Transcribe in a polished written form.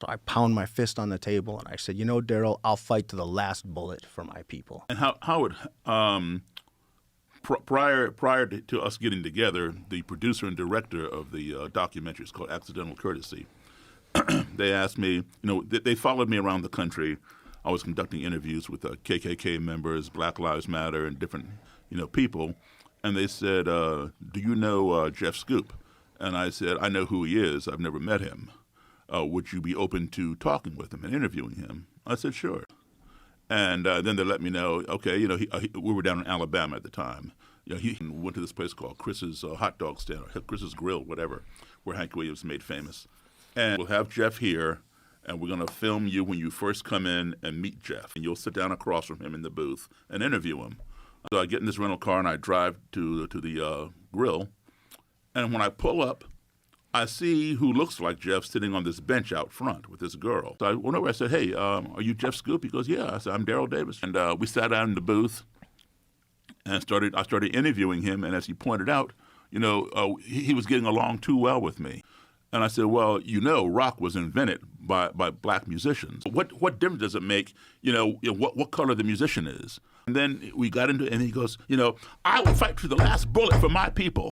So I pound my fist on the table and I said, you know, Daryl, I'll fight to the last bullet for my people. And Howard, prior to us getting together, the producer and director of the documentary is called Accidental Courtesy. They asked me, you know, they followed me around the country. I was conducting interviews with KKK members, Black Lives Matter, and different, you know, people. And they said, do you know Jeff Scoop? And I said, I know who he is. I've never met him. Would you be open to talking with him and interviewing him? I said, sure. And then they let me know, okay, you know, we were down in Alabama at the time. You know, he went to this place called Chris's Hot Dog Stand, or Chris's Grill, whatever, where Hank Williams made famous. And we'll have Jeff here, and we're going to film you when you first come in and meet Jeff. And you'll sit down across from him in the booth and interview him. So I get in this rental car, and I drive to the grill. And when I pull up, I see who looks like Jeff sitting on this bench out front with this girl. So I went over, I said, hey, are you Jeff Scoop? He goes, yeah. I said, I'm Daryl Davis. And we sat down in the booth, and I started interviewing him. And as he pointed out, you know, he was getting along too well with me. And I said, well, you know, rock was invented by black musicians. What difference does it make, you know what color the musician is? And then we got into it, and he goes, you know, I will fight to the last bullet for my people.